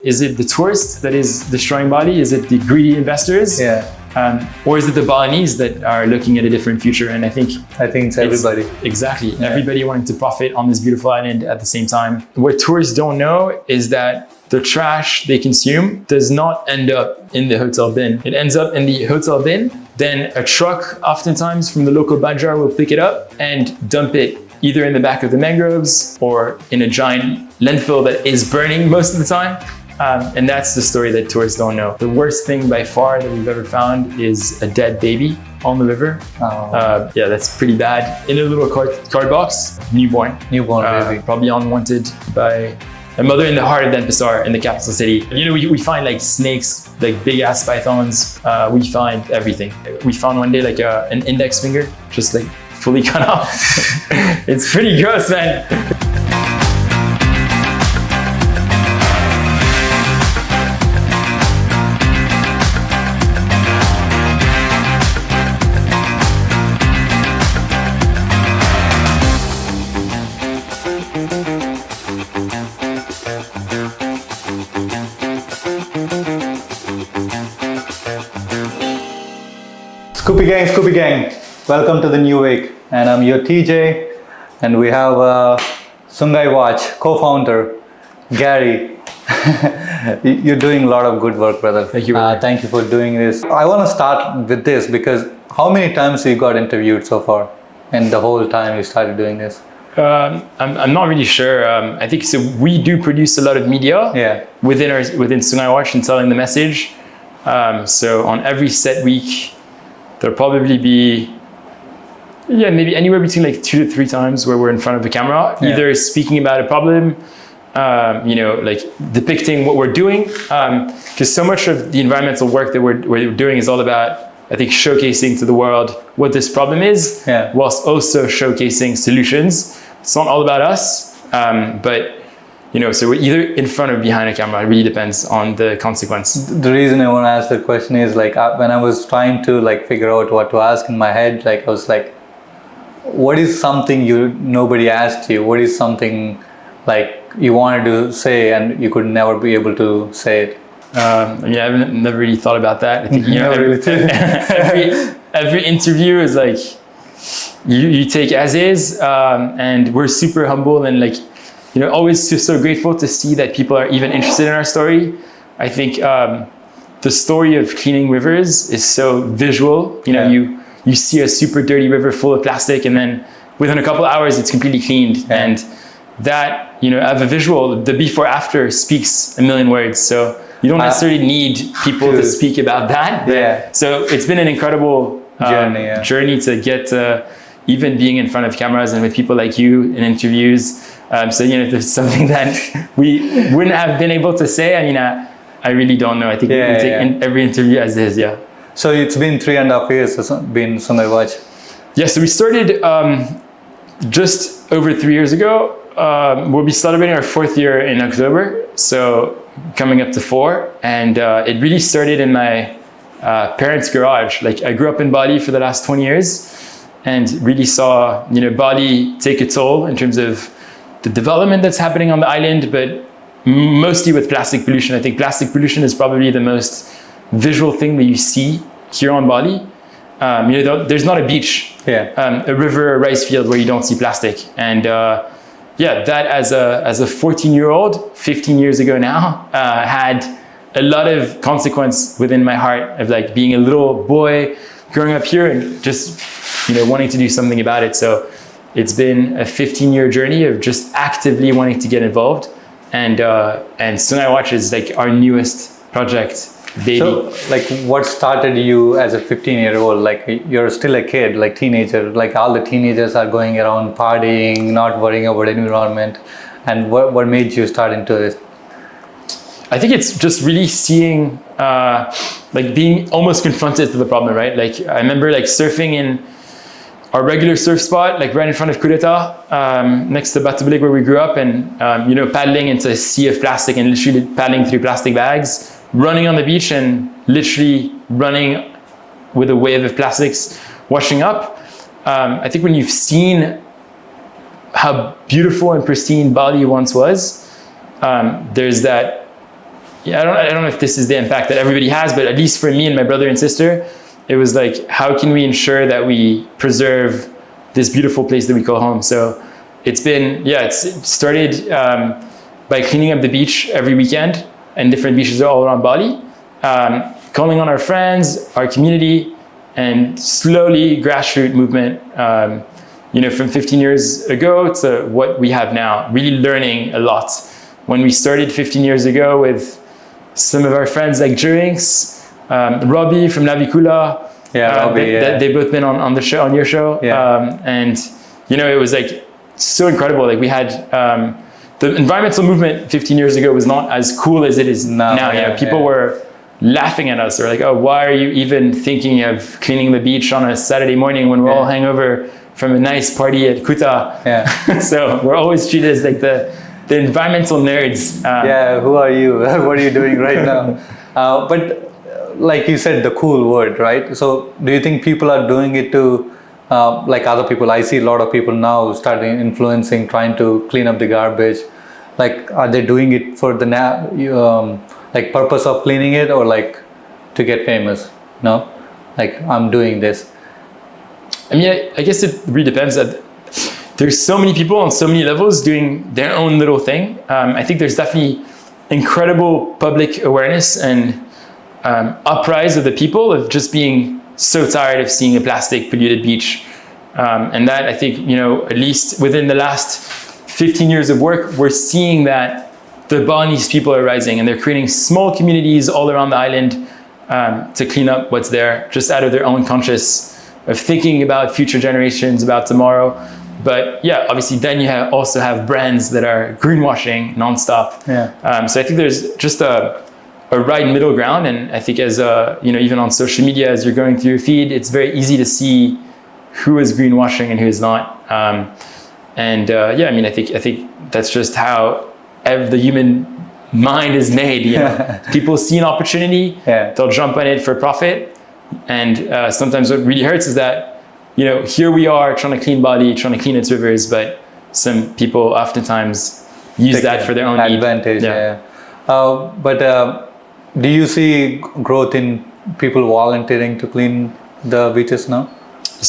Is it the tourist that is destroying Bali? Is it the greedy investors? Yeah. Or is it the Balinese that are looking at a different future? And I think it's everybody. Exactly. Yeah. Everybody wanting to profit on this beautiful island at the same time. What tourists don't know is that the trash they consume does not end up in the hotel bin. It ends up in the hotel bin. Then a truck, oftentimes from the local bazaar, will pick it up and dump it either in the back of the mangroves or in a giant landfill that is burning most of the time. And that's the story that tourists don't know. The worst thing by far that we've ever found is a dead baby on the river. Oh. Yeah, that's pretty bad. In a little card box, newborn. Newborn baby. Probably unwanted by a mother in the heart of Denpasar in the capital city. You know, we find like snakes, like big ass pythons. We find everything. We found one day like an index finger, just like fully cut off. It's pretty gross, man. Scoopy Gang, welcome to the new week, and I'm your TJ, and we have Sungai Watch co-founder Gary. You're doing a lot of good work, brother. Thank you. Thank you for doing this. I want to start with this because how many times you got interviewed so far, and the whole time you started doing this? I'm not really sure. I think so. We do produce a lot of media within Sungai Watch and telling the message. So on every set week, there'll probably be, maybe anywhere between like 2 to 3 times where we're in front of the camera, either speaking about a problem, like depicting what we're doing. Because so much of the environmental work that we're doing is all about, I think, showcasing to the world what this problem is, whilst also showcasing solutions. It's not all about us, but so we're either in front or behind a camera. It really depends on the consequence. The reason I want to ask the question is like when I was trying to like figure out what to ask in my head, like I was like, what is something nobody asked you? What is something like you wanted to say and you could never be able to say it? I've never really thought about that. I think every interview is like you take as is, and we're super humble and like. Always so grateful to see that people are even interested in our story. I think the story of cleaning rivers is so visual. You see a super dirty river full of plastic, and then within a couple of hours, it's completely cleaned. And that, as a visual, the before after speaks a million words. So you don't necessarily need people to speak about that. So it's been an incredible journey to get even being in front of cameras and with people like you in interviews. So if there's something that we wouldn't have been able to say, I really don't know. I think we take every interview as is, So it's been 3.5 years been Sungai Watch. So we started just over 3 years ago. We'll be celebrating our 4th year in October, so coming up to 4. And it really started in my parents' garage. Like I grew up in Bali for the last 20 years and really saw Bali take a toll in terms of the development that's happening on the island, but mostly with plastic pollution. I think plastic pollution is probably the most visual thing that you see here on Bali. There's not a beach, a river, a rice field where you don't see plastic. And that as a 14-year-old, 15 years ago now, had a lot of consequence within my heart of like being a little boy growing up here and just wanting to do something about it. So it's been a 15-year journey of just actively wanting to get involved, and Sungai Watch is like our newest project, baby. So, like, what started you as a 15-year-old? Like, you're still a kid, like teenager. Like all the teenagers are going around partying, not worrying about environment. And what made you start into this? I think it's just really seeing, like being almost confronted to the problem, right? Like I remember like surfing in our regular surf spot, like right in front of Kudeta, next to Batu Belik where we grew up, and paddling into a sea of plastic and literally paddling through plastic bags, running on the beach and literally running with a wave of plastics washing up. I think when you've seen how beautiful and pristine Bali once was, there's that I don't know if this is the impact that everybody has, but at least for me and my brother and sister, it was like, how can we ensure that we preserve this beautiful place that we call home? So it's been, it started by cleaning up the beach every weekend, and different beaches all around Bali, calling on our friends, our community, and slowly grassroots movement, from 15 years ago to what we have now, really learning a lot. When we started 15 years ago with some of our friends like Drinks, Robbie from Navikula, they've both been on the show, on your show, and it was like so incredible. Like we had the environmental movement 15 years ago was not as cool as it is now. People were laughing at us. They're like, "Oh, why are you even thinking of cleaning the beach on a Saturday morning when we're all hangover from a nice party at Kuta?" So we're always treated as like the environmental nerds. Who are you? What are you doing right now? But like you said, the cool word, right? So do you think people are doing it to like other people? I see a lot of people now starting influencing, trying to clean up the garbage. Like, are they doing it for the like purpose of cleaning it, or like to get famous? No, like I'm doing this. I mean, I guess it really depends. There's so many people on so many levels doing their own little thing. I think there's definitely incredible public awareness and uprise of the people of just being so tired of seeing a plastic polluted beach. And that, I think, at least within the last 15 years of work, we're seeing that the Balinese people are rising, and they're creating small communities all around the island to clean up what's there, just out of their own conscious of thinking about future generations, about tomorrow. But obviously then you also have brands that are greenwashing nonstop. So I think there's just a right middle ground. And I think as even on social media, as you're going through your feed, it's very easy to see who is greenwashing and who is not. I think that's just how the human mind is made. People see an opportunity, they'll jump on it for profit. And sometimes what really hurts is that here we are trying to clean Bali, trying to clean its rivers, but some people oftentimes use that for their own advantage. But do you see growth in people volunteering to clean the beaches now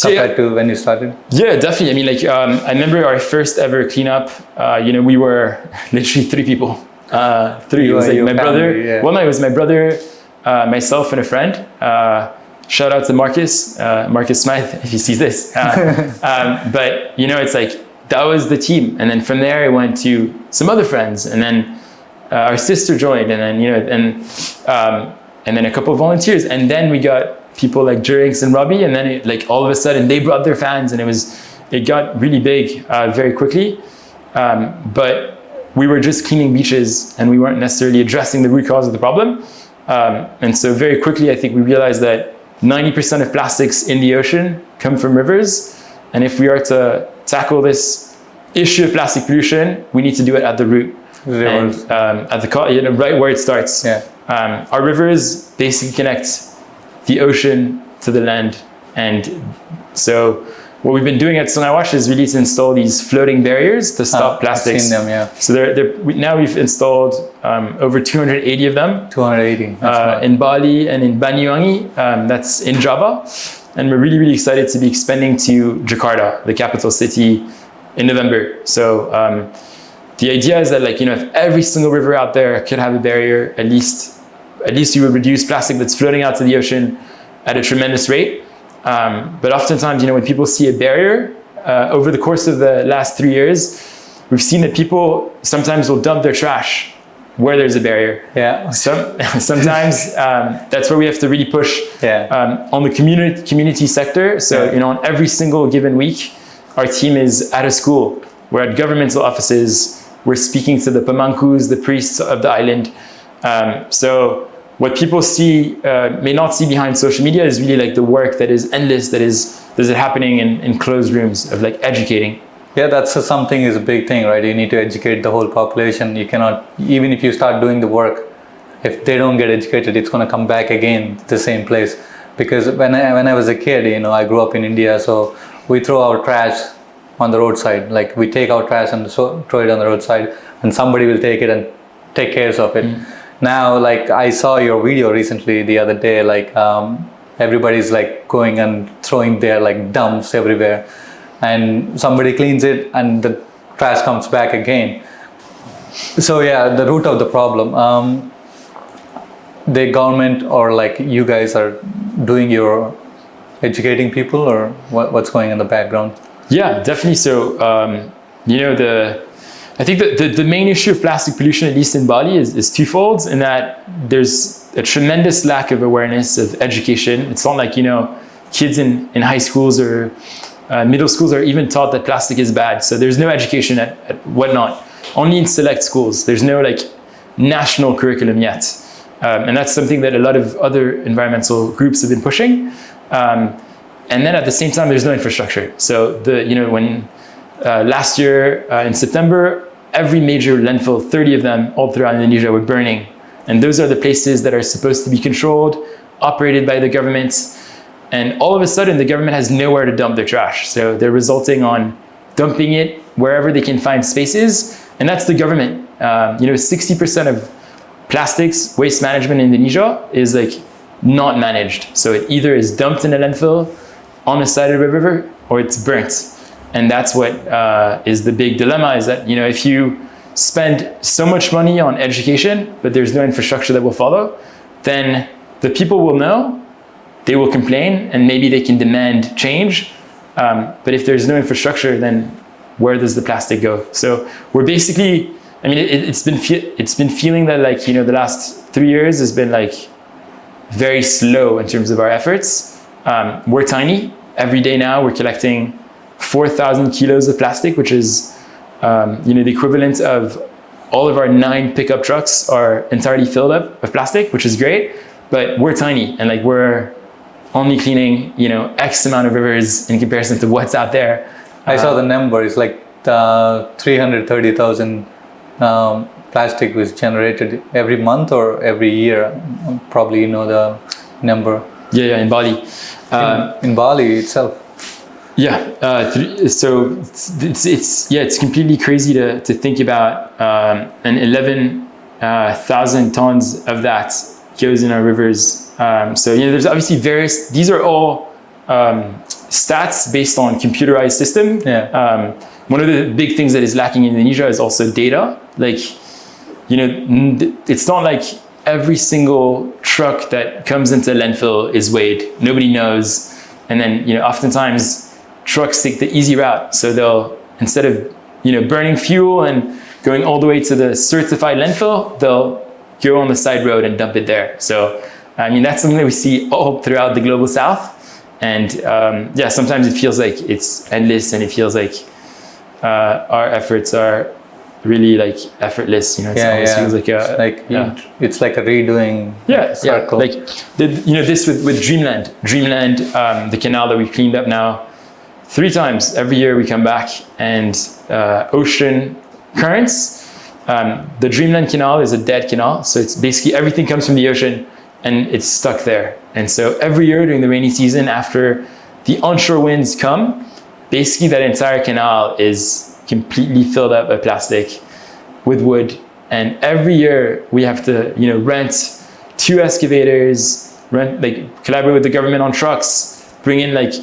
compared to when you started? Yeah, definitely. I mean, I remember our first ever cleanup. We were literally 3 people. It was like my brother. Well, no, it was my brother, myself, and a friend. Shout out to Marcus Smythe, if he sees this. But it's like, that was the team. And then from there, I went to some other friends, and then our sister joined, and then, and then a couple of volunteers. And then we got people like Drinks and Robbie, and then all of a sudden they brought their fans, and it got really big very quickly. But we were just cleaning beaches, and we weren't necessarily addressing the root cause of the problem. And so very quickly, I think we realized that 90% of plastics in the ocean come from rivers. And if we are to tackle this issue of plastic pollution, we need to do it at the root. And at the right where it starts. Our rivers basically connect the ocean to the land. And so what we've been doing at Sungai Watch is really to install these floating barriers to stop plastics. I've seen them, So now we've installed over 280 of them. 280. In Bali and in Banyuwangi, that's in Java. And we're really, really excited to be expanding to Jakarta, the capital city, in November. So the idea is that if every single river out there could have a barrier, at least you would reduce plastic that's floating out to the ocean at a tremendous rate. But oftentimes, when people see a barrier, over the course of the last 3 years, we've seen that people sometimes will dump their trash where there's a barrier. Sometimes that's where we have to really push on the community sector. So, on every single given week, our team is at a school. We're at governmental offices. We're speaking to the pamankus, the priests of the island. So what people may not see behind social media is really the work that is endless, that is happening in closed rooms of educating. That's something is a big thing, right? You need to educate the whole population. You cannot, even if you start doing the work, if they don't get educated, it's going to come back again to the same place. Because when I was a kid, I grew up in India, so we throw our trash on the roadside. We take our trash and throw it on the roadside, and somebody will take it and take care of it. now, like I saw your video recently the other day, like everybody's like going and throwing their like dumps everywhere, and somebody cleans it and the trash comes back again. So yeah, the root of the problem, the government or like you guys are doing your educating people, or what's going in the background? Yeah, definitely. So I think the main issue of plastic pollution, at least in Bali, is twofold, in that there's a tremendous lack of awareness of education. It's not like, kids in high schools or middle schools are even taught that plastic is bad. So there's no education at whatnot, only in select schools. There's no like national curriculum yet. And that's something that a lot of other environmental groups have been pushing. And then at the same time, there's no infrastructure. So when last year in September, every major landfill, 30 of them all throughout Indonesia, were burning. And those are the places that are supposed to be controlled, operated by the government. And all of a sudden, the government has nowhere to dump their trash. So they're resulting on dumping it wherever they can find spaces. And that's the government. 60% of plastics waste management in Indonesia is like not managed. So it either is dumped in a landfill on the side of a river, or it's burnt. And that's what is the big dilemma, is that, if you spend so much money on education, but there's no infrastructure that will follow, then the people will know, they will complain, and maybe they can demand change. But if there's no infrastructure, then where does the plastic go? So we're basically, it's been feeling that like, the last 3 years has been like very slow in terms of our efforts. We're tiny. Every day now we're collecting 4,000 kilos of plastic, which is, the equivalent of all of our 9 pickup trucks are entirely filled up with plastic, which is great, but we're tiny, and like we're only cleaning, X amount of rivers in comparison to what's out there. I saw the number. It's like 330,000 plastic was generated every month or every year. Probably the number. Yeah, in Bali. In Bali itself. Yeah, so it's completely crazy to think about, and 11,000 tons of that goes in our rivers. So there's obviously these are all stats based on computerized system. Yeah. One of the big things that is lacking in Indonesia is also data. Like, it's not like every single truck that comes into landfill is weighed. Nobody knows. And then, oftentimes trucks take the easy route. So they'll, instead of, burning fuel and going all the way to the certified landfill, they'll go on the side road and dump it there. So, that's something that we see all throughout the global south. And sometimes it feels like it's endless, and it feels like our efforts are really like effortless. It almost feels like it's like a redoing circle. Like this with Dreamland, the canal that we've cleaned up now 3 times. Every year we come back, and ocean currents. The Dreamland Canal is a dead canal, so it's basically everything comes from the ocean and it's stuck there. And so every year during the rainy season, after the onshore winds come, basically that entire canal is completely filled up with plastic, with wood. And every year we have to, rent 2 excavators, collaborate with the government on trucks, bring in like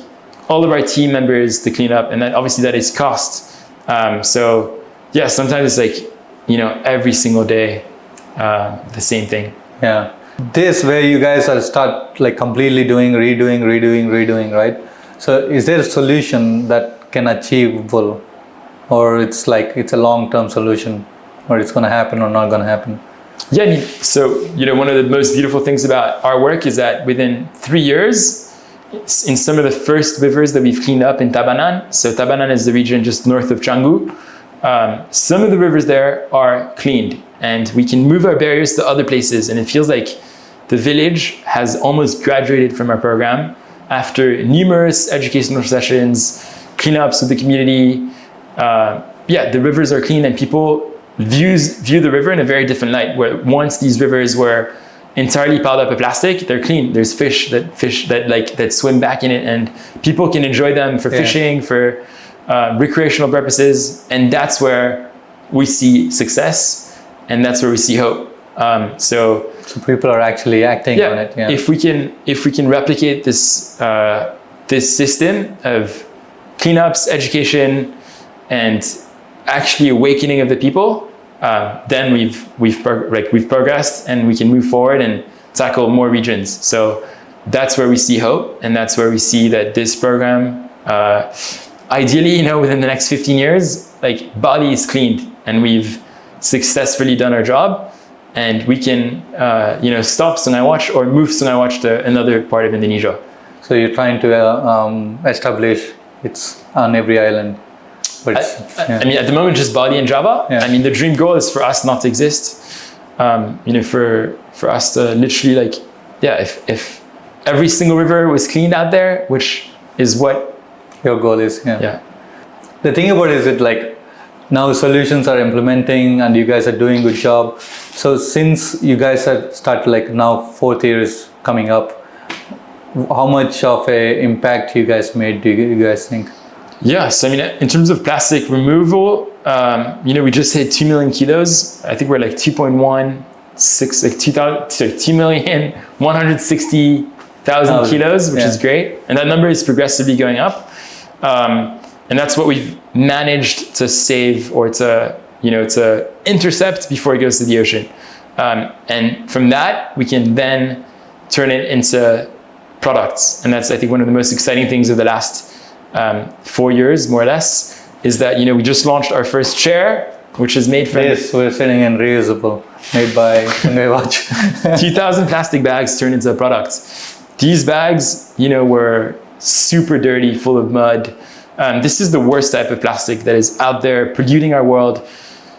all of our team members to clean up. And then obviously that is cost. Sometimes it's like, every single day, the same thing. Yeah. This where you guys are start like completely redoing, right? So is there a solution that can achievable, or it's like it's a long-term solution, or it's going to happen or not going to happen? Yeah, so one of the most beautiful things about our work is that within 3 years, in some of the first rivers that we've cleaned up in Tabanan, so Tabanan is the region just north of Canggu, some of the rivers there are cleaned, and we can move our barriers to other places, and it feels like the village has almost graduated from our program after numerous educational sessions, cleanups with the community. The rivers are clean, and people view the river in a very different light, where once these rivers were entirely piled up with plastic, they're clean. There's fish that swim back in it, and people can enjoy them for fishing, for recreational purposes. And that's where we see success, and that's where we see hope. So people are actually acting on it. Yeah. If we can replicate this this system of cleanups, education, and actually awakening of the people, then we've progressed, and we can move forward and tackle more regions. So that's where we see hope, and that's where we see that this program, ideally, within the next 15 years, like Bali is cleaned, and we've successfully done our job, and we can, stop Sungai Watch or move Sungai Watch to another part of Indonesia. So you're trying to establish it's on every island. But I mean, at the moment, just Bali and Java. Yeah. I mean, the dream goal is for us not to exist. For us to literally if every single river was cleaned out there, which is what your goal is. Yeah. The thing about it is that like now solutions are implementing and you guys are doing a good job. So since you guys have started like now 4th year is coming up, how much of a impact you guys made do you guys think? Yes, I mean, in terms of plastic removal, we just hit 2 million kilos. I think we're like 2,160,000 kilos, which is great. And that number is progressively going up. And that's what we've managed to save or to intercept before it goes to the ocean. And from that, we can then turn it into products. And that's, I think, one of the most exciting things of the last 4 years, more or less, is that, we just launched our first chair, which is made from... Yes, we're selling in reusable, made by Sungai Watch. 2,000 plastic bags turned into products. These bags, were super dirty, full of mud. This is the worst type of plastic that is out there polluting our world,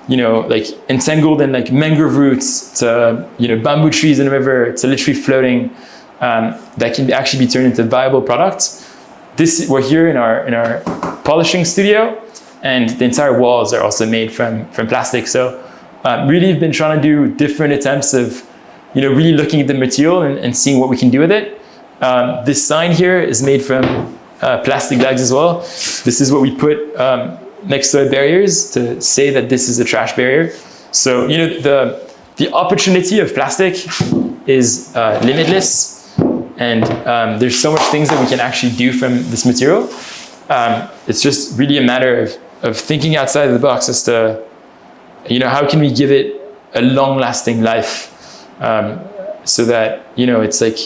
entangled in mangrove roots to, bamboo trees in the river to literally floating, that can actually be turned into viable products. We're here in our polishing studio, and the entire walls are also made from plastic. So really have been trying to do different attempts of, really looking at the material and seeing what we can do with it. This sign here is made from plastic bags as well. This is what we put next to our barriers to say that this is a trash barrier. So, the opportunity of plastic is limitless. And there's so much things that we can actually do from this material. It's just really a matter of thinking outside of the box as to, how can we give it a long-lasting life, so that, it's like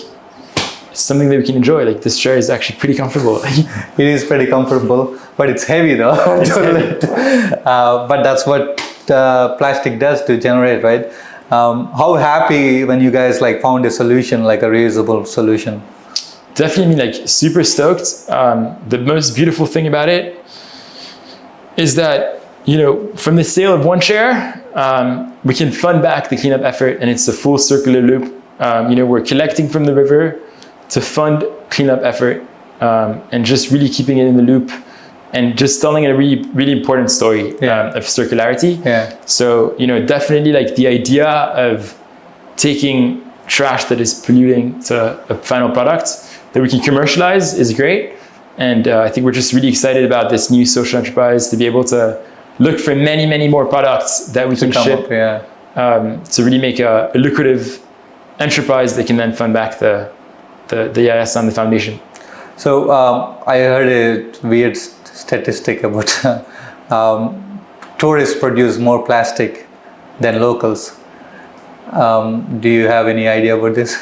something that we can enjoy. Like this chair is actually pretty comfortable. It is pretty comfortable, but it's heavy though. It's heavy. But that's what plastic does to generate, right? How happy when you guys found a solution, like a reusable solution? Definitely super stoked. The most beautiful thing about it is that, from the sale of one chair, we can fund back the cleanup effort, and it's a full circular loop. We're collecting from the river to fund cleanup effort, and just really keeping it in the loop and just telling a really, really important story of circularity. Yeah. So, definitely the idea of taking trash that is polluting to a final product that we can commercialize is great. And I think we're just really excited about this new social enterprise to be able to look for many, many more products that we can ship to really make a lucrative enterprise that can then fund back the EIS and the foundation. So I heard a weird statistic about tourists produce more plastic than locals. Do you have any idea about this?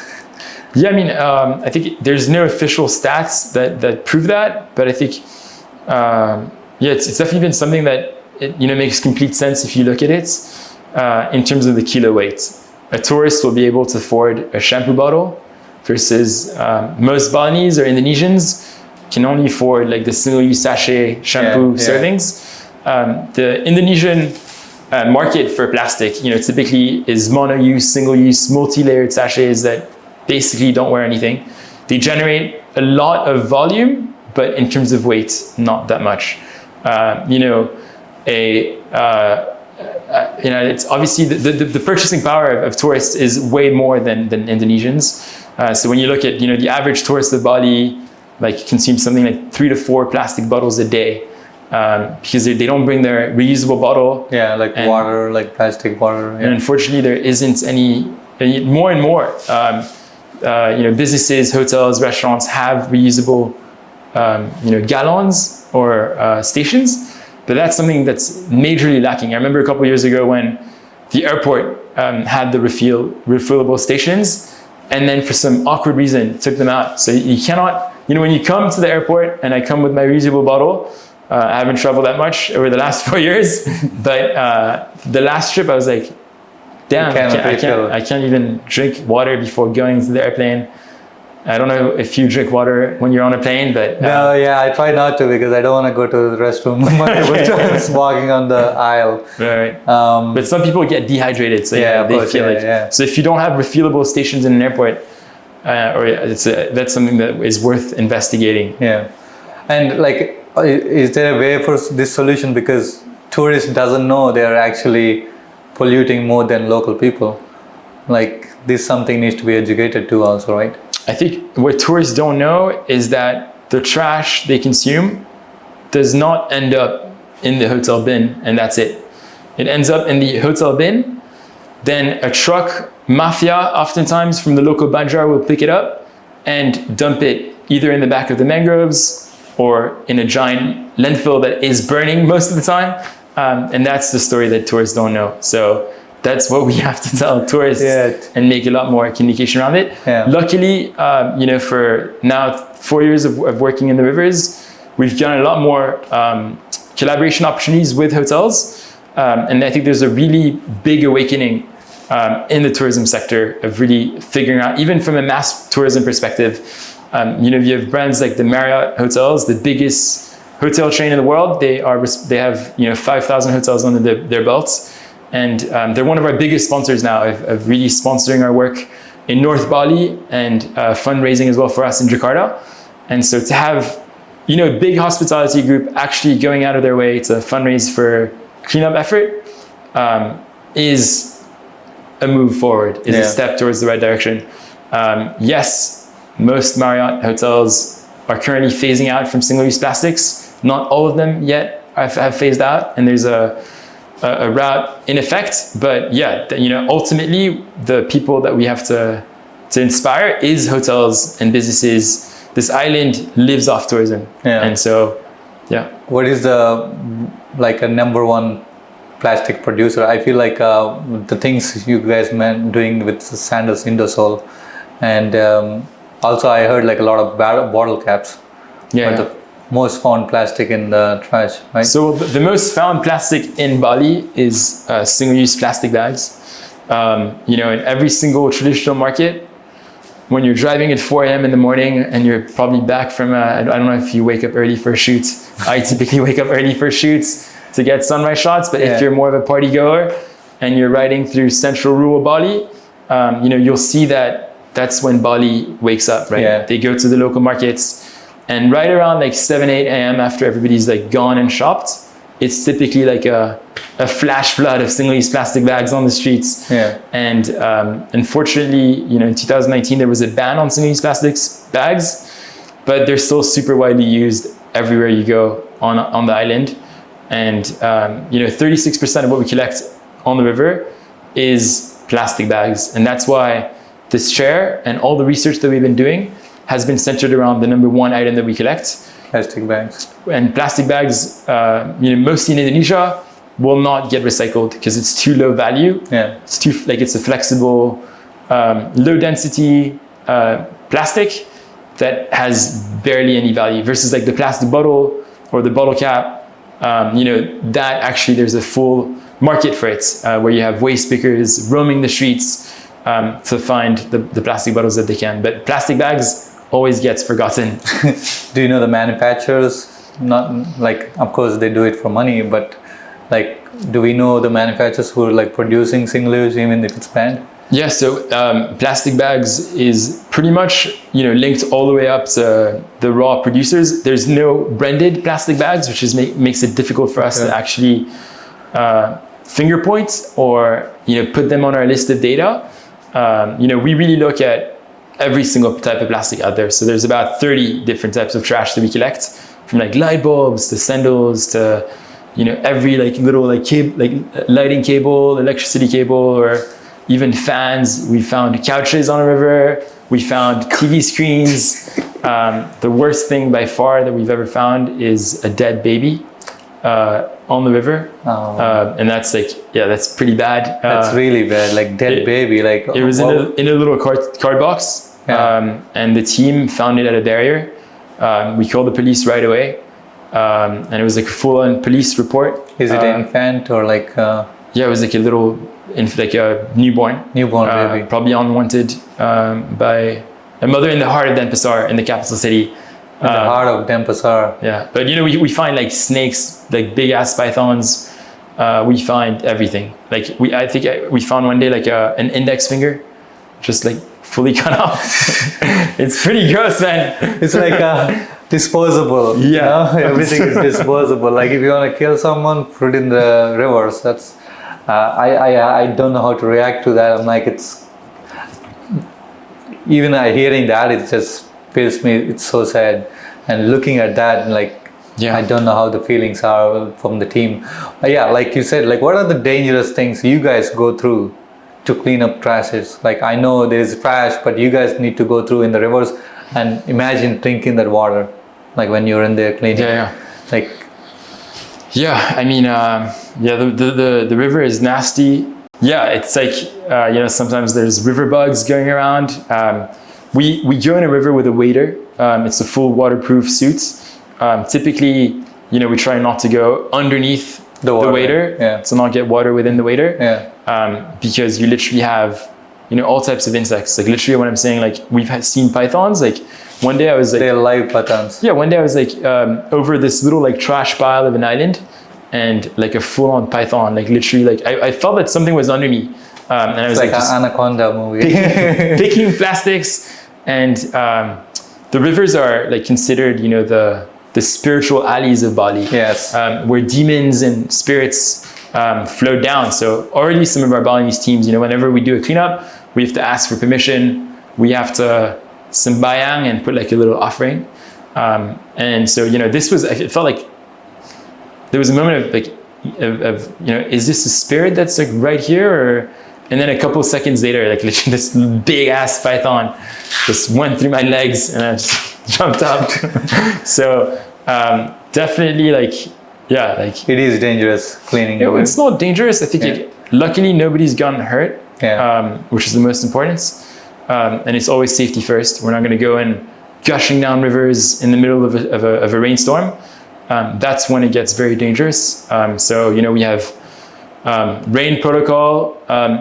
Yeah, I mean, I think there's no official stats that prove that, but I think, it's definitely been something that makes complete sense if you look at it in terms of the kilo weight. A tourist will be able to afford a shampoo bottle versus most Balinese or Indonesians can only afford the single-use sachet shampoo servings. The Indonesian market for plastic, typically is mono-use, single-use, multi-layered sachets that basically don't wear anything. They generate a lot of volume, but in terms of weight, not that much. It's obviously the purchasing power of tourists is way more than Indonesians. So when you look at the average tourist of Bali consumes something like 3 to 4 plastic bottles a day. because they don't bring their reusable bottle. Yeah, like water, like plastic water. Yeah. And unfortunately, there isn't any more and more. Businesses, hotels, restaurants have reusable, gallons or stations, but that's something that's majorly lacking. I remember a couple of years ago when the airport had the refillable stations, and then for some awkward reason took them out. So you cannot, when you come to the airport, and I come with my reusable bottle, I haven't traveled that much over the last 4 years, but the last trip I was like, damn, I can't even drink water before going to the airplane. I don't know if you drink water when you're on a plane, but... No, yeah, I try not to because I don't want to go to the restroom multiple times walking on the aisle. Right. But some people get dehydrated, so they feel like... So if you don't have refillable stations in an airport, that's something that is worth investigating. Yeah. And like, is there a way for this solution? Because tourists doesn't know they're actually polluting more than local people. Like, this something needs to be educated to also, right? I think what tourists don't know is that the trash they consume does not end up in the hotel bin, and that's it. It ends up in the hotel bin, then a truck mafia, oftentimes from the local banjar, will pick it up and dump it either in the back of the mangroves or in a giant landfill that is burning most of the time. And that's the story that tourists don't know. So that's what we have to tell tourists and make a lot more communication around it. Yeah. Luckily, for now 4 years of working in the rivers, we've done a lot more collaboration opportunities with hotels. And I think there's a really big awakening in the tourism sector of really figuring out, even from a mass tourism perspective, you have brands like the Marriott hotels, the biggest hotel chain in the world. They have 5,000 hotels under their belts. And they're one of our biggest sponsors now of really sponsoring our work in North Bali and fundraising as well for us in Jakarta. And so to have, a big hospitality group actually going out of their way to fundraise for cleanup effort is a move forward, is a step towards the right direction. Yes, most Marriott hotels are currently phasing out from single-use plastics. Not all of them yet have phased out, and there's a route in effect, but ultimately the people that we have to inspire is hotels and businesses. This island lives off tourism, and so What is a number one plastic producer? I feel like the things you guys doing with Sandals Indosol, and also I heard like a lot of bottle caps. The most found plastic in the trash, right? So the most found plastic in Bali is single-use plastic bags. In every single traditional market, when you're driving at 4 a.m. in the morning and you're probably back from, I don't know if you wake up early for shoots. I typically wake up early for shoots to get sunrise shots, but if you're more of a party goer and you're riding through central rural Bali, you'll see that's when Bali wakes up, right? Yeah. They go to the local markets. And right around like 7, 8 a.m. after everybody's like gone and shopped, it's typically like a flash flood of single-use plastic bags on the streets. Yeah. And unfortunately, in 2019, there was a ban on single-use plastics bags, but they're still super widely used everywhere you go on the island. And 36% of what we collect on the river is plastic bags. And that's why this chair and all the research that we've been doing has been centered around the number one item that we collect. Plastic bags. And plastic bags, mostly in Indonesia, will not get recycled because it's too low value. Yeah. It's a flexible, low density plastic that has barely any value versus like the plastic bottle or the bottle cap. That actually there's a full market for it where you have waste pickers roaming the streets to find the plastic bottles that they can. But plastic bags always gets forgotten. Do you know the manufacturers? Not like, of course they do it for money, but like, do we know the manufacturers who are like producing single use even if it's banned? Yeah, so plastic bags is pretty much linked all the way up to the raw producers. There's no branded plastic bags, which makes it difficult for us to actually finger point or put them on our list of data. We really look at every single type of plastic out there. So there's about 30 different types of trash that we collect. from like light bulbs to sandals to, you know, every like little like cable, like lighting cable, electricity cable, or even fans. We found couches on a river. We found TV screens. The worst thing by far that we've ever found is a dead baby on the river. And that's like, yeah, that's pretty bad. That's really bad, like dead baby. Like it was in a little card box. Yeah. And the team found it at a barrier. We called the police right away. And it was like a full-on police report. Is it an infant or like? Yeah, it was like a little, like a newborn. Newborn baby. Probably unwanted by a mother in the heart of Denpasar, in the capital city. In the heart of Denpasar. Yeah, but you know, we find like snakes, like big ass pythons. We find everything. Like I think we found one day like an index finger, just like fully cut off. It's pretty gross, man. It's like disposable. Yeah, you know? Everything is disposable. Like if you want to kill someone, put it in the rivers. That's I don't know how to react to that. I'm like, it's even hearing that, it just feels me. It's so sad, and looking at that, like, yeah, I don't know how the feelings are from the team. Yeah, like you said, like what are the dangerous things you guys go through to clean up trashes? Like I know there is trash, but you guys need to go through in the rivers, and imagine drinking that water, like when you're in there cleaning. Yeah. Like. Yeah, I mean, the river is nasty. Yeah, it's like, you know, sometimes there's river bugs going around. We go in a river with a waders. It's a full waterproof suit. Typically, you know, we try not to go underneath the wader, to not get water within the wader. Because you literally have, you know, all types of insects. Like literally what I'm saying, like we've seen pythons. Like one day I was like, they're live pythons. Yeah, one day I was like over this little like trash pile of an island, and like a full-on python, like literally, like I felt that something was under me, and I was like an anaconda movie. picking plastics, and the rivers are like considered, you know, the spiritual alleys of Bali. Yes. Where demons and spirits flow down. So already some of our Balinese teams, you know, whenever we do a cleanup, we have to ask for permission. We have to sembayang and put like a little offering. And so, you know, it felt like there was a moment of like, of you know, is this a spirit that's like right here? Or, and then a couple seconds later, like literally this big ass python just went through my legs and I just jumped up. So definitely like, yeah, like. It is dangerous cleaning. It's not dangerous. I think like, luckily nobody's gotten hurt, which is the most important. And it's always safety first. We're not going to go in gushing down rivers in the middle of a rainstorm. That's when it gets very dangerous. So, you know, we have rain protocol.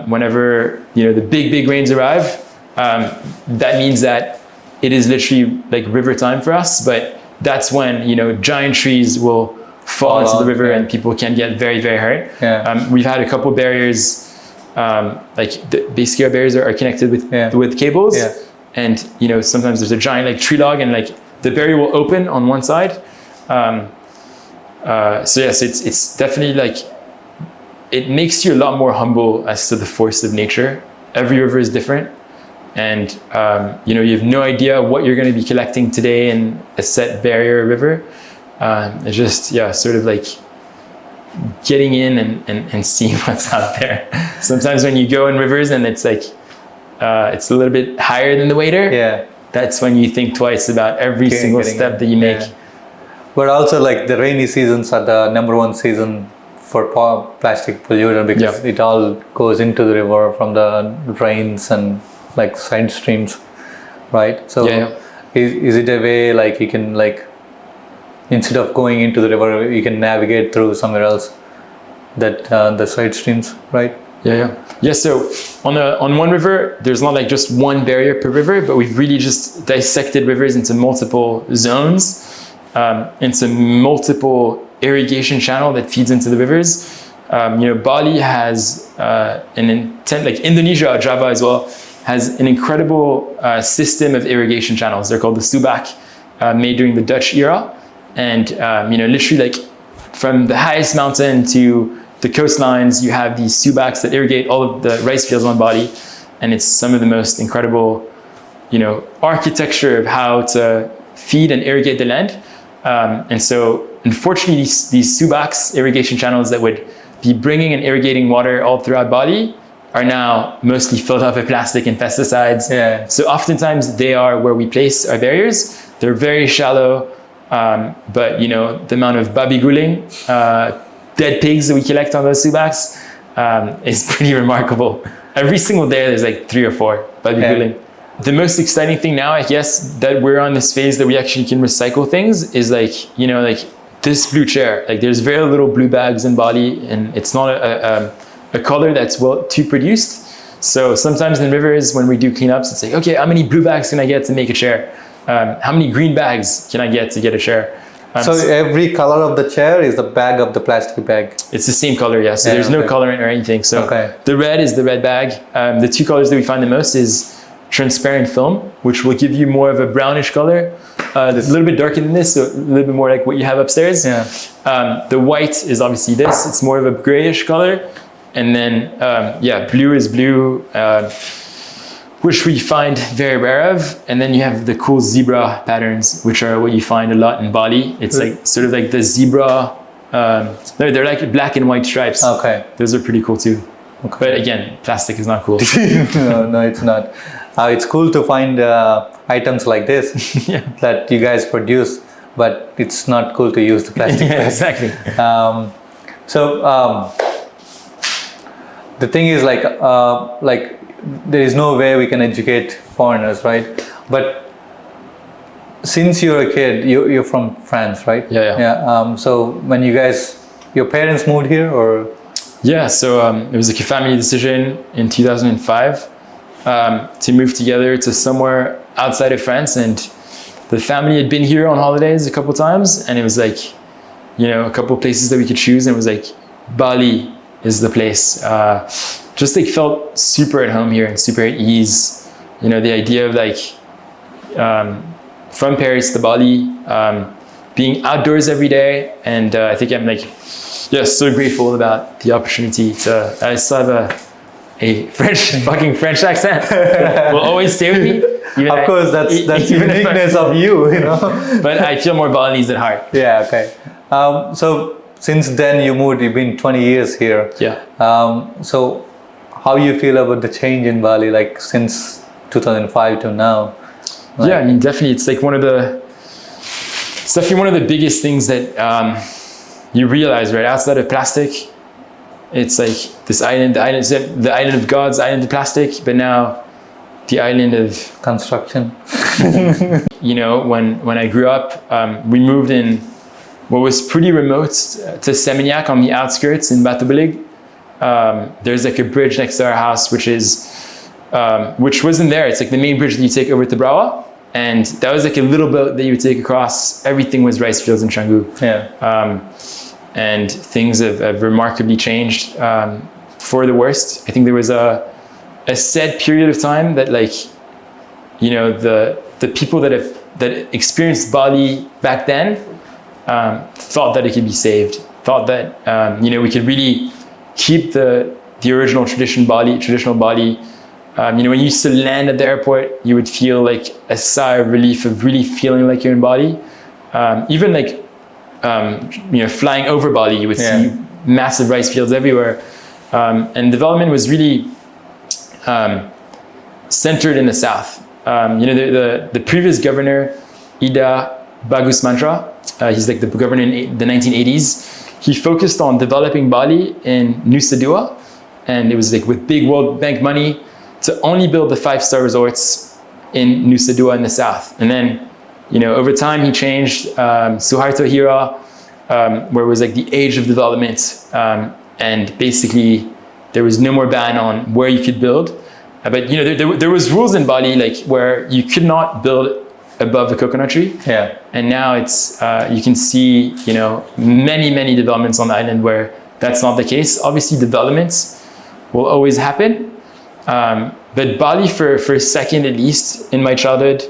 Whenever, you know, the big rains arrive, that means that it is literally like river time for us. But that's when, you know, giant trees will fall into the river and people can get very, very hurt. We've had a couple barriers. Basically our barriers are connected with cables, and you know, sometimes there's a giant like tree log and like the barrier will open on one side. So yes, it's definitely like, it makes you a lot more humble as to the force of nature. Every river is different, and you know, you have no idea what you're going to be collecting today in a set barrier river. It's just sort of like getting in and seeing what's out there. Sometimes when you go in rivers and it's like it's a little bit higher than the wader, that's when you think twice about every single step that you make. But also like the rainy seasons are the #1 season for plastic polluter, because it all goes into the river from the drains and like side streams, right? So is it a way like you can, like, instead of going into the river, you can navigate through somewhere else, that the side streams, right? So on one river, there's not like just one barrier per river, but we've really just dissected rivers into multiple zones, into multiple irrigation channel that feeds into the rivers. You know, Bali has an intent, like Indonesia, Java as well, has an incredible system of irrigation channels. They're called the Subak, made during the Dutch era. And, you know, literally like from the highest mountain to the coastlines, you have these subaks that irrigate all of the rice fields on Bali. And it's some of the most incredible, you know, architecture of how to feed and irrigate the land. And so unfortunately, these subaks, irrigation channels that would be bringing and irrigating water all throughout Bali, are now mostly filled up with plastic and pesticides. Yeah. So oftentimes they are where we place our barriers. They're very shallow, but the amount of babi guling, dead pigs that we collect on those subaks, is pretty remarkable. Every single day there's like 3 or 4 babi guling. The most exciting thing now, I guess, that we're on this phase that we actually can recycle things is like this blue chair. Like there's very little blue bags in Bali, and it's not a color that's well too produced. So sometimes in rivers when we do cleanups, it's like, okay, how many blue bags can I get to make a chair? How many green bags can I get to get a chair? So every color of the chair is the bag of the plastic bag? It's the same color, yeah. So there's no colorant or anything. So the red is the red bag. The 2 colors that we find the most is transparent film, which will give you more of a brownish color. A little bit darker than this, so a little bit more like what you have upstairs. Yeah. The white is obviously this. It's more of a grayish color. And then, blue is blue, which we find very rare of. And then you have the cool zebra patterns, which are what you find a lot in Bali. It's like sort of like the zebra, they're like black and white stripes. Okay. Those are pretty cool too. Okay. But again, plastic is not cool. No, it's not. It's cool to find items like this that you guys produce, but it's not cool to use the plastic. Yeah, exactly. The thing is like there is no way we can educate foreigners, right? But since you're a kid, you're from France, right? Yeah. So when your parents moved here, or? Yeah, so it was like a family decision in 2005 to move together to somewhere outside of France, and the family had been here on holidays a couple times, and it was like, a couple places that we could choose, and it was like Bali is the place. Just like felt super at home here and super at ease. The idea of like from Paris to Bali, being outdoors every day, and I think I'm like, so grateful about the opportunity to. I still have a fucking French accent that will always stay with me. Of course, that's the uniqueness of you, But I feel more Balinese at heart. Yeah. Okay. So since then you've been 20 years here. Yeah. So how you feel about the change in Bali, like since 2005 to now? Yeah, I mean, definitely, it's like it's definitely one of the biggest things that you realize, right? Outside of plastic, it's like this island, the island of gods, island of plastic, but now the island of construction. When I grew up, we moved in what was pretty remote to Seminyak on the outskirts in Batubalig. There's like a bridge next to our house, which wasn't there. It's like the main bridge that you take over to Brawa. And that was like a little boat that you would take across. Everything was rice fields in Canggu. Yeah. And things have remarkably changed for the worst. I think there was a set period of time that the people that experienced Bali back then thought that it could be saved, thought that we could really keep the original traditional Bali. When you used to land at the airport, you would feel like a sigh of relief of really feeling like you're in Bali. Even flying over Bali, you would see massive rice fields everywhere. And development was really centered in the south. The previous governor, Ida Bagus Mantra, he's like the governor in the 1980s. He focused on developing Bali in Nusa Dua, and it was like with big World Bank money to only build the 5-star resorts in Nusa Dua in the south. And then, over time he changed Suharto Hira, where it was like the age of development, and basically there was no more ban on where you could build. But there was rules in Bali where you could not build above the coconut tree. Yeah. And now it's you can see many developments on the island where that's not the case. Obviously developments will always happen, but Bali for a second at least in my childhood,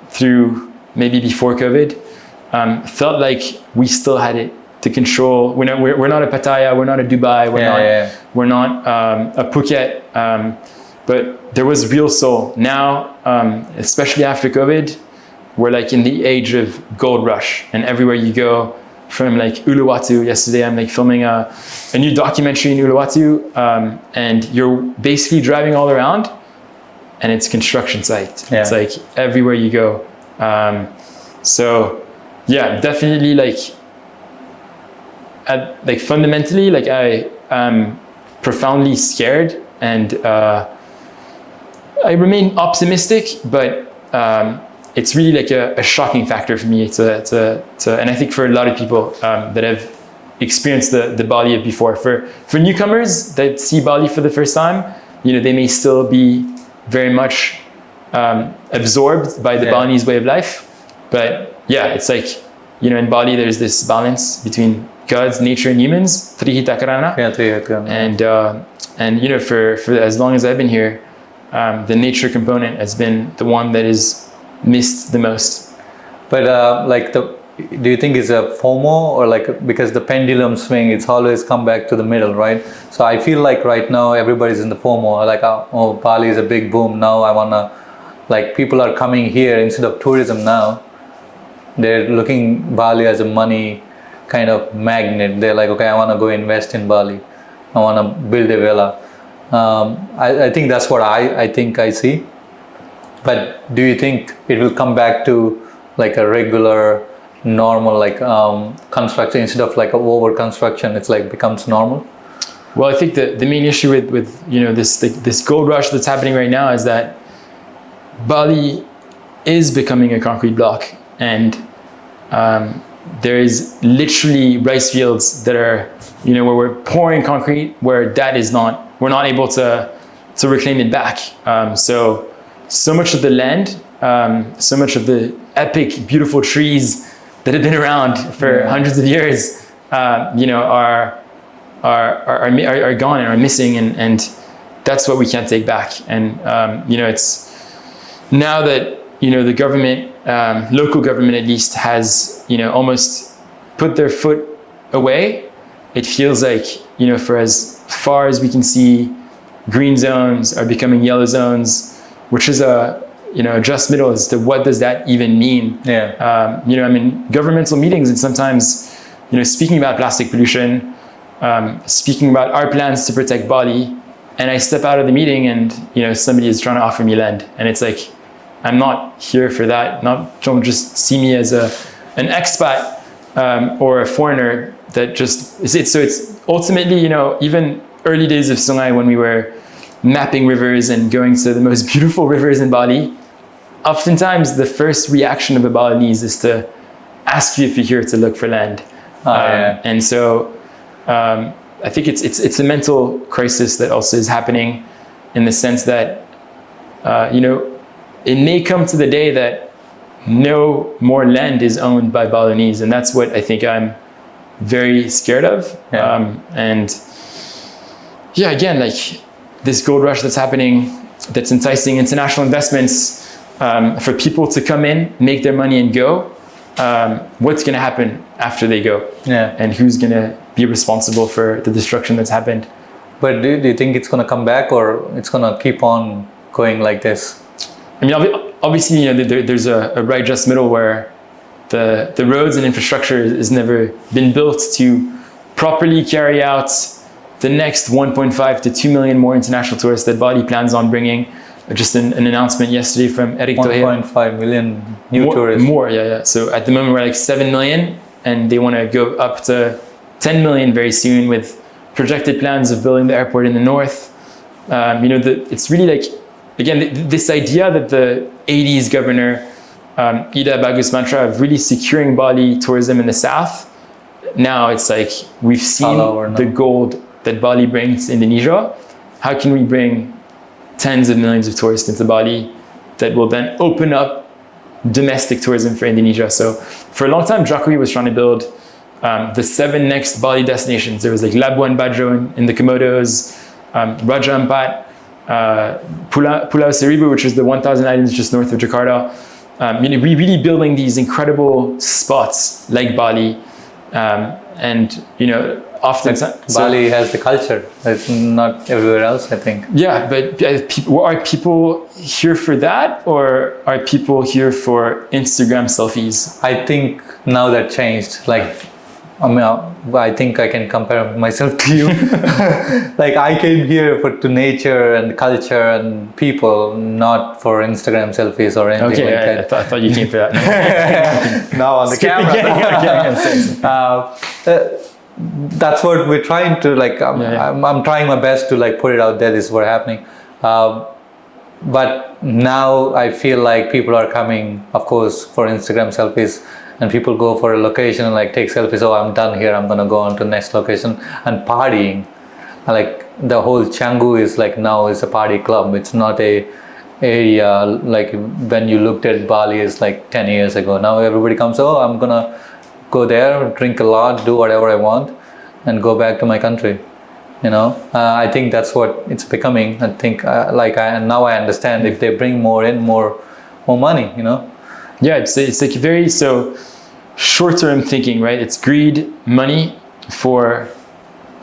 through maybe before COVID, felt like we still had it to control. We're not a Pattaya, we're not a Dubai, we're not a Phuket, but there was real soul. Now, especially after COVID, we're like in the age of gold rush, and everywhere you go, from like Uluwatu. Yesterday, I'm like filming a new documentary in Uluwatu, and you're basically driving all around, and it's construction site. Yeah. It's like everywhere you go. So yeah, definitely like fundamentally, like I am profoundly scared, and I remain optimistic, but it's really like a shocking factor for me and I think for a lot of people that have experienced the Bali of before. For newcomers that see Bali for the first time, they may still be very much absorbed by the Balinese way of life. But yeah, it's like, in Bali, there's this balance between gods, nature, and humans. Trihitakarana. And for as long as I've been here, the nature component has been the one that is missed the most. But do you think it's a FOMO, or like because the pendulum swing, it's always come back to the middle, right? So I feel like right now everybody's in the FOMO, like, oh, Bali is a big boom now. I wanna, like, people are coming here instead of tourism now. They're looking Bali as a money kind of magnet. They're like, okay, I want to go invest in Bali. I want to build a villa. I think that's what I think I see. But do you think it will come back to like a regular, normal, like construction instead of like a over construction? It's like becomes normal. Well, I think the main issue with this gold rush that's happening right now is that Bali is becoming a concrete block, and there is literally rice fields that are, where we're pouring concrete, where we're not able to reclaim it back. So much of the land, so much of the epic, beautiful trees that have been around for hundreds of years, are gone and are missing, and that's what we can't take back. And it's now that the government, local government at least, has almost put their foot away. It feels like for as far as we can see, green zones are becoming yellow zones, which is a just middle as to what does that even mean. I'm in governmental meetings, and sometimes speaking about plastic pollution, speaking about our plans to protect Bali, and I step out of the meeting and somebody is trying to offer me land, and it's like, I'm not here for that. Don't just see me as an expat or a foreigner that just is it. So it's ultimately, even early days of Sungai, when we were mapping rivers and going to the most beautiful rivers in Bali, oftentimes the first reaction of a Balinese is to ask you if you're here to look for land. And so I think it's a mental crisis that also is happening, in the sense that it may come to the day that no more land is owned by Balinese, and that's what I think I'm very scared of. Again, like this gold rush that's happening, that's enticing international investments for people to come in, make their money, and go. What's going to happen after they go? And who's going to be responsible for the destruction that's happened? But do you think it's going to come back, or it's going to keep on going like this? I mean, obviously, there's a right just middle where the roads and infrastructure has never been built to properly carry out the next 1.5 to 2 million more international tourists that Bali plans on bringing. Just an announcement yesterday from Eric Tohir. 1.5 million new tourists. More, yeah. So at the moment we're like 7 million, and they want to go up to 10 million very soon, with projected plans of building the airport in the north. It's really like, again, this idea that the 80s governor, Ida Bagus Mantra, of really securing Bali tourism in the south. Now it's like, we've seen the gold that Bali brings to Indonesia. How can we bring tens of millions of tourists into Bali that will then open up domestic tourism for Indonesia? So for a long time, Jokowi was trying to build the 7 next Bali destinations. There was like Labuan Bajo in the Komodos, Raja Ampat, Pulau Seribu, which is the 1,000 islands just north of Jakarta. Really building these incredible spots like Bali. often Bali has the culture. It's not everywhere else, I think. Yeah, but are people here for that, or are people here for Instagram selfies? I think now that changed. Like, I mean, I think I can compare myself to you. Like, I came here to nature and culture and people, not for Instagram selfies or anything like that. I thought you came for that. No. Now on the camera. That's what we're trying to, like, I'm trying my best to, like, put it out there. This is what's happening. But now I feel like people are coming, of course, for Instagram selfies. And people go for a location and, like, take selfies. Oh, I'm done here. I'm gonna go on to the next location. And partying, like, the whole Canggu is, like, now is a party club. It's not a area like when you looked at Bali is like 10 years ago. Now everybody comes. Oh, I'm gonna go there, drink a lot, do whatever I want, and go back to my country. You know, I think that's what it's becoming. I think now I understand if they bring more money. You know. Yeah, it's like very short-term thinking, right? It's greed, money for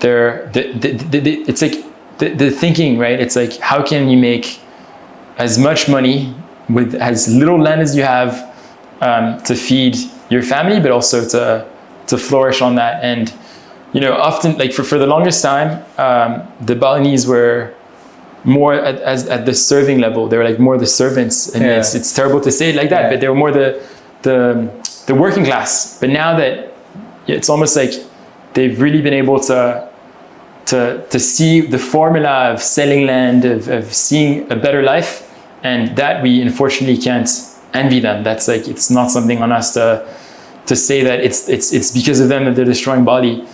it's like the thinking, right? It's like, how can you make as much money with as little land as you have to feed your family, but also to flourish on that. And you know, often, like for the longest time, the Balinese were more at the serving level. They were like more the servants, and it's terrible to say it like that, but they were more the working class. But now that it's almost like they've really been able to see the formula of selling land, of seeing a better life, and that we unfortunately can't envy them. That's like, it's not something on us to say that it's because of them that they're destroying Bali.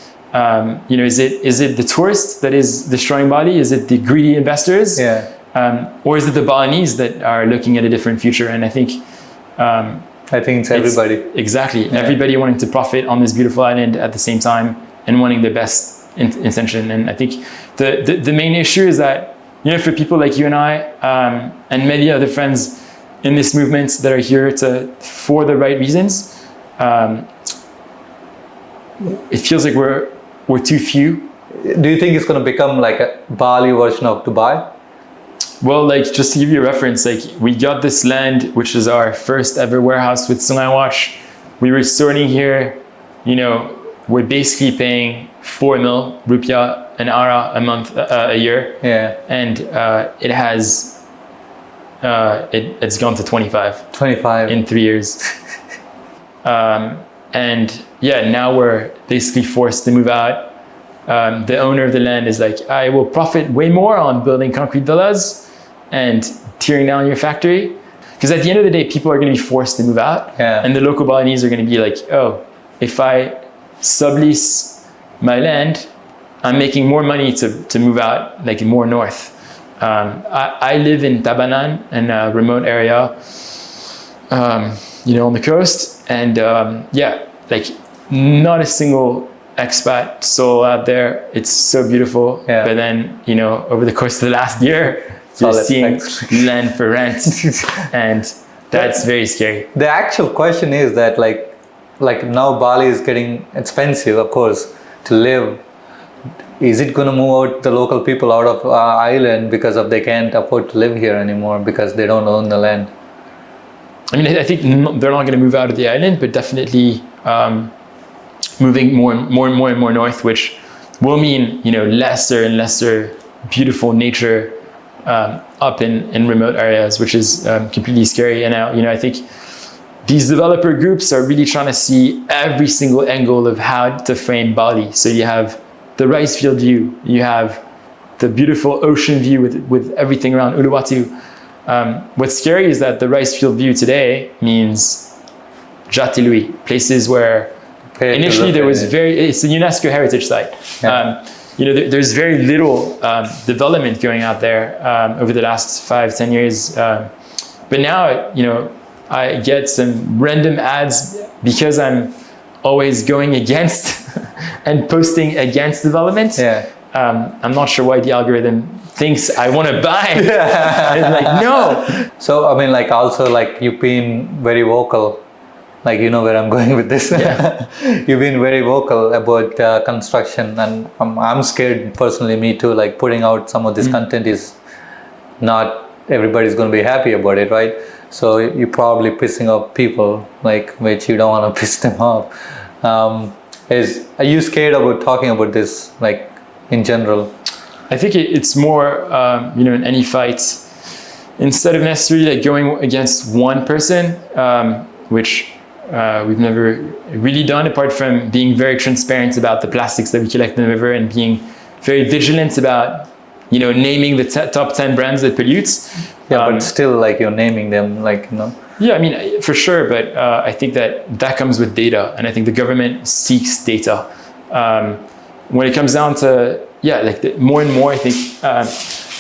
You know, is it the tourist that is destroying Bali? Is it the greedy investors? Or is it the Balinese that are looking at a different future? And I think it's everybody. Exactly. Everybody wanting to profit on this beautiful island at the same time and wanting the best intention. And I think the main issue is that, you know, for people like you and I, and many other friends in this movement that are here for the right reasons, it feels like we're too few. Do you think it's going to become like a Bali version of Dubai? Well, like, just to give you a reference, like, we got this land, which is our first ever warehouse with Sungai Watch. We were sorting here, you know, we're basically paying 4 mil rupiah an hour a month, a year. And it has, it's gone to 25 in 3 years. And yeah, now we're basically forced to move out. The owner of the land is like, I will profit way more on building concrete villas and tearing down your factory. Because at the end of the day, people are going to be forced to move out. And the local Balinese are going to be like, oh, if I sublease my land, I'm making more money to move out, like more north. I live in Tabanan, in a remote area, you know, on the coast. And yeah, like not a single expat soul out there. It's so beautiful. But then, you know, over the course of the last year, you're seeing land for rent. And that's very scary. The actual question is that like now Bali is getting expensive, of course, to live. Is it going to move out the local people out of island because they can't afford to live here anymore because they don't own the land? I mean, I think they're not going to move out of the island, but definitely moving more and more north, which will mean, you know, lesser and lesser beautiful nature up in remote areas, which is completely scary. And now, you know, I think these developer groups are really trying to see every single angle of how to frame Bali. So you have the rice field view, you have the beautiful ocean view with everything around Uluwatu. What's scary is that the rice field view today means Jatilui, places where initially there was it's a UNESCO heritage site. You know, there's very little development going out there over the last 5-10 years. But now, you know, I get some random ads because I'm always going against and posting against development. I'm not sure why the algorithm thinks I want to buy. It's like, no. So, I mean, like, also, like, you've been very vocal like you know where I'm going with this. Yeah. You've been very vocal about construction, and I'm scared personally, me too, like putting out some of this content is not everybody's going to be happy about it, right? So you're probably pissing off people, like, which you don't want to piss them off. Are you scared about talking about this, like, in general? I think it's more, in any fight, instead of necessarily like going against one person, which we've never really done, apart from being very transparent about the plastics that we collect in the river and being very vigilant about, naming the top 10 brands that pollutes. Yeah, but still, like, you're naming them, like, Yeah, I mean, for sure, but I think that comes with data, and I think the government seeks data. When it comes down to, more and more, I think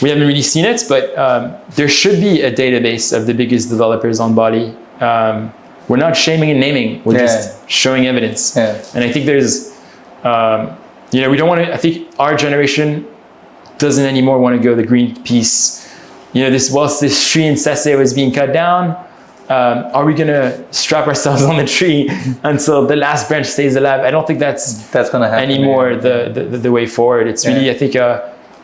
we haven't really seen it, but there should be a database of the biggest developers on Bali. We're not shaming and naming, we're just showing evidence. Yeah. And I think there's, we don't want to, I think our generation doesn't anymore want to go the Greenpeace, whilst this tree in Sese was being cut down, are we going to strap ourselves on the tree until the last branch stays alive? I don't think that's going to happen anymore. The way forward. It's really, I think,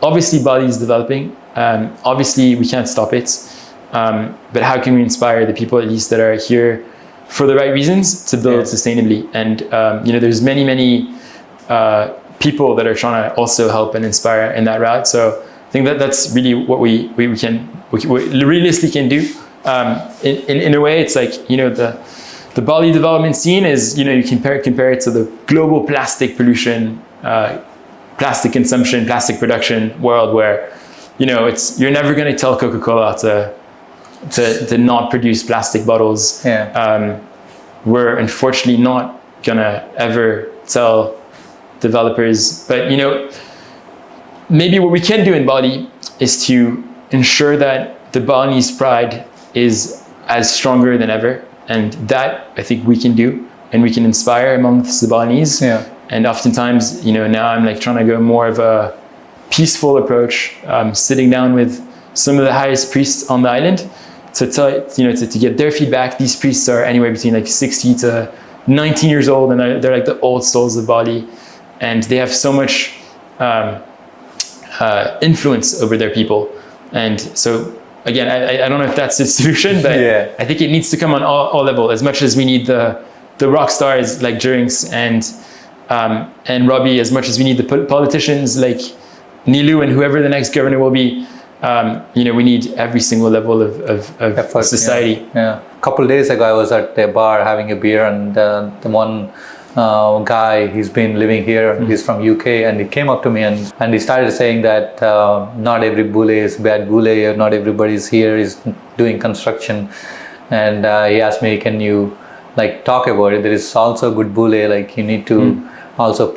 obviously Bali is developing. Obviously we can't stop it. But how can we inspire the people, at least, that are here for the right reasons, to build sustainably? And there's many people that are trying to also help and inspire in that route. So I think that's really what we realistically can do. In a way, it's like, the Bali development scene is, you compare it to the global plastic pollution, plastic consumption, plastic production world, where, you're never going to tell Coca-Cola to not produce plastic bottles. We're unfortunately not going to ever tell developers, but, maybe what we can do in Bali is to ensure that the Balinese pride is as stronger than ever, and that I think we can do, and we can inspire amongst the Balinese. And oftentimes, now I'm like trying to go more of a peaceful approach, sitting down with some of the highest priests on the island to tell, to get their feedback. These priests are anywhere between like 60 to 19 years old, and they're like the old souls of Bali, and they have so much influence over their people. And so, again, I don't know if that's the solution, but I think it needs to come on all levels. As much as we need the rock stars like Jerinx and Robbie, as much as we need the politicians like Nilu and whoever the next governor will be, we need every single level of society. A couple of days ago, I was at a bar having a beer, and the one guy, he's been living here, he's from UK, and he came up to me and he started saying that not every bule is bad bule, not everybody's here is doing construction. And he asked me, can you like talk about it? There is also good bule, like you need to also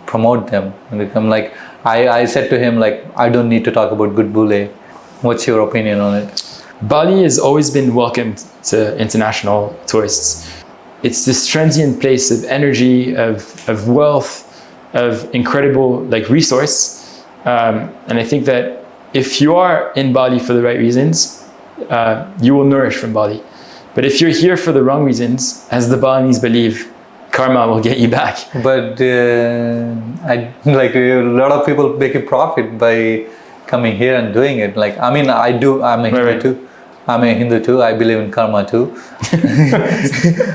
promote them. And I'm like, I said to him, like, I don't need to talk about good bule. What's your opinion on it? Bali has always been welcomed to international tourists. It's this transient place of energy, of wealth, of incredible like resource. And I think that if you are in Bali for the right reasons, you will nourish from Bali. But if you're here for the wrong reasons, as the Balinese believe, karma will get you back. But a lot of people make a profit by coming here and doing it. Like, I mean, I do, I'm a Hindu too. I'm a Hindu too. I believe in karma too.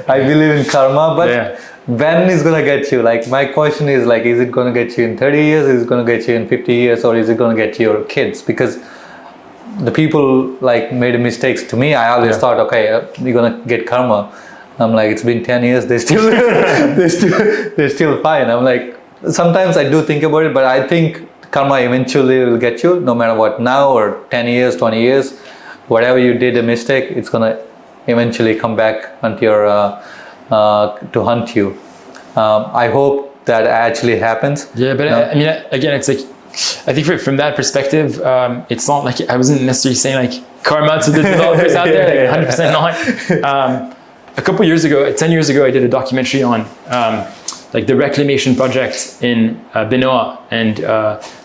I believe in karma, but when is gonna get you? Like, my question is, like, is it gonna get you in 30 years? Is it gonna get you in 50 years? Or is it gonna get your kids? Because the people like made mistakes to me. I always thought, okay, you're gonna get karma. I'm like, it's been 10 years. They're still fine. I'm like, sometimes I do think about it, but I think karma eventually will get you, no matter what, now or 10 years, 20 years. Whatever you did a mistake, it's gonna eventually come back onto your to hunt you. I hope that actually happens. Yeah, but I mean, again, it's like, I think from that perspective, it's not like, I wasn't necessarily saying like karma to the developers out there, like 100% not. A couple years ago, 10 years ago, I did a documentary on like the reclamation project in Benoa, and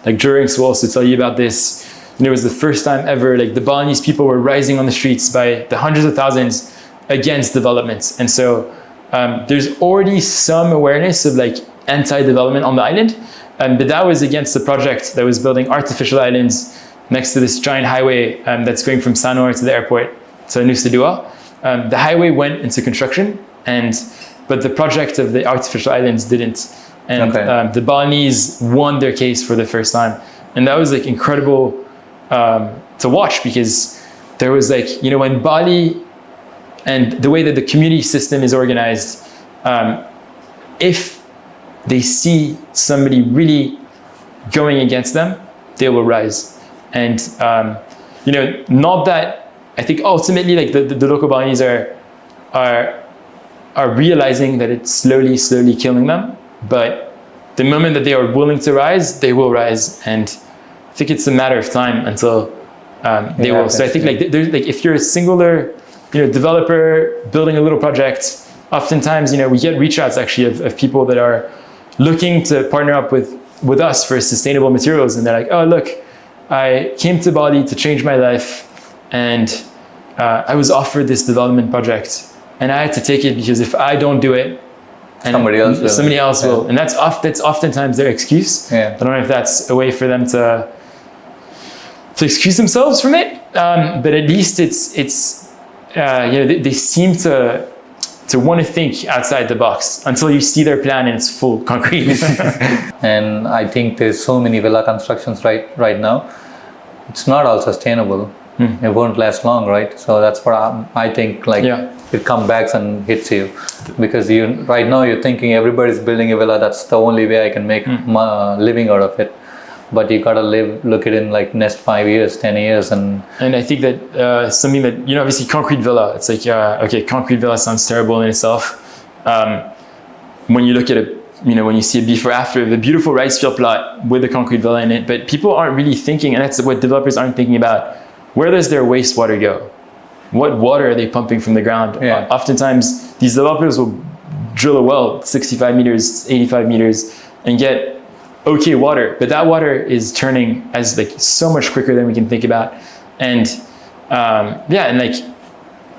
like Jerinx will also tell you about this. And it was the first time ever, like the Balinese people were rising on the streets by the hundreds of thousands against development. And so there's already some awareness of like anti-development on the island, but that was against the project that was building artificial islands next to this giant highway that's going from Sanur to the airport to Nusa Dua. The highway went into construction, but the project of the artificial islands didn't. And the Balinese won their case for the first time. And that was like incredible to watch, because there was like, you know, when Bali and the way that the community system is organized, if they see somebody really going against them, they will rise. And, you know, not that, I think ultimately like the local Balinese are realizing that it's slowly killing them. But the moment that they are willing to rise, they will rise. And I think it's a matter of time until they will. So I think like there's like, if you're a singular, you know, developer building a little project, oftentimes, you know, we get reach outs actually of people that are looking to partner up with us for sustainable materials. And they're like, oh, look, I came to Bali to change my life, and I was offered this development project, and I had to take it because if I don't do it, and somebody else will. And that's oftentimes their excuse. I don't know if that's a way for them to excuse themselves from it, but at least it's you know, they seem to want to think outside the box until you see their plan and it's full concrete. And I think there's so many villa constructions right now. It's not all sustainable. It won't last long, right? So that's what I think, like, it comes back and hits you, because right now you're thinking everybody's building a villa, that's the only way I can make my living out of it. But you gotta look at it in like next 5 years, 10 years. And I think that something that, you know, obviously concrete villa, it's like, okay, concrete villa sounds terrible in itself. When you look at it, you know, when you see a before after, the beautiful rice field plot with a concrete villa in it, but people aren't really thinking, and that's what developers aren't thinking about. Where does their wastewater go? What water are they pumping from the ground? Oftentimes, these developers will drill a well 65 meters, 85 meters, and get okay water, but that water is turning as like so much quicker than we can think about. And and like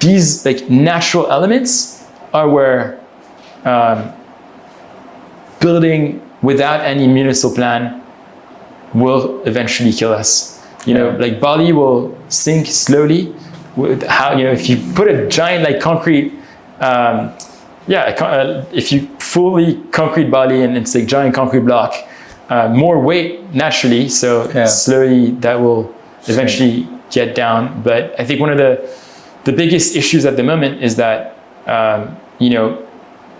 these like natural elements are where building without any municipal plan will eventually kill us. You know, like Bali will sink slowly. With how, you know, if you put a giant like concrete, if you fully concrete Bali and it's like giant concrete block, more weight naturally, so slowly that will eventually get down. But I think one of the biggest issues at the moment is that you know,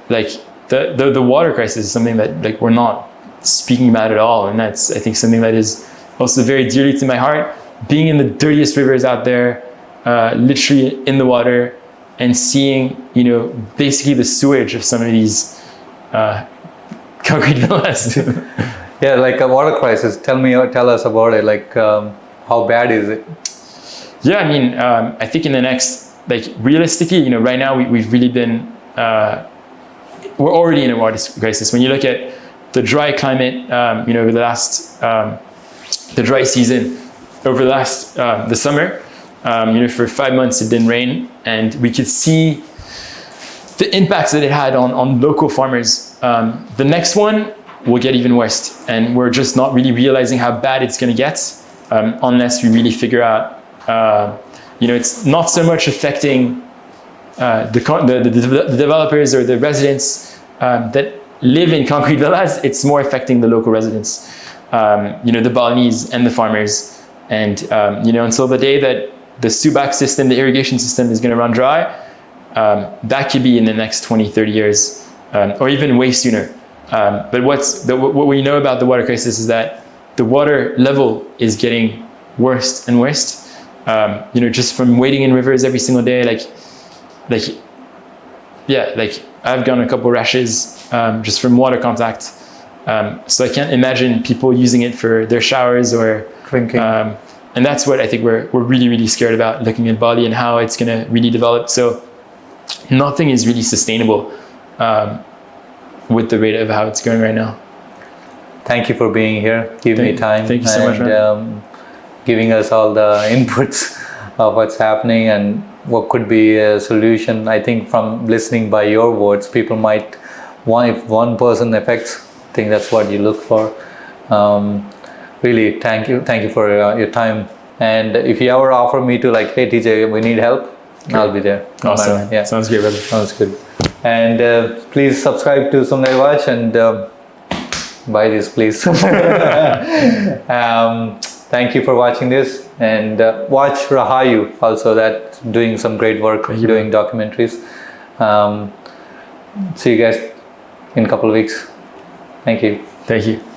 like the water crisis is something that like we're not speaking about at all, and that's, I think, something that is also very dearly to my heart. Being in the dirtiest rivers out there, literally in the water, and seeing, you know, basically the sewage of some of these concrete villas. Yeah, like a water crisis. Tell us about it. Like, how bad is it? Yeah, I mean, I think in the next, like, realistically, you know, right now we've really been, we're already in a water crisis. When you look at the dry climate, you know, over the last, the dry season, over the last, the summer, you know, for 5 months it didn't rain, and we could see the impacts that it had on local farmers. The next one will get even worse, and we're just not really realizing how bad it's going to get unless we really figure out, you know, it's not so much affecting the developers or the residents that live in concrete villas. It's more affecting the local residents, you know, the Balinese and the farmers. And, you know, until the day that the Subak system, the irrigation system, is going to run dry, that could be in the next 20, 30 years, or even way sooner. But what we know about the water crisis is that the water level is getting worse and worse. You know, just from wading in rivers every single day, like I've gotten a couple rashes just from water contact. So I can't imagine people using it for their showers or drinking. And that's what I think we're really, really scared about, looking at Bali and how it's going to really develop. So nothing is really sustainable with the rate of how it's going right now. Thank you for being here, giving me time. Thank you so much, man. Giving us all the inputs of what's happening. And what could be a solution. I think from listening by your words, people might if one person affects, I think that's what you look for. Really, thank you for your time. And if you ever offer me to like, hey TJ, we need help, great. I'll be there. Awesome. Yeah, sounds good, brother. Sounds good. And please subscribe to Sungai Watch and buy this, please. Thank you for watching this, and watch Rahayu also, that doing some great work doing documentaries. See you guys in a couple of weeks. Thank you. Thank you.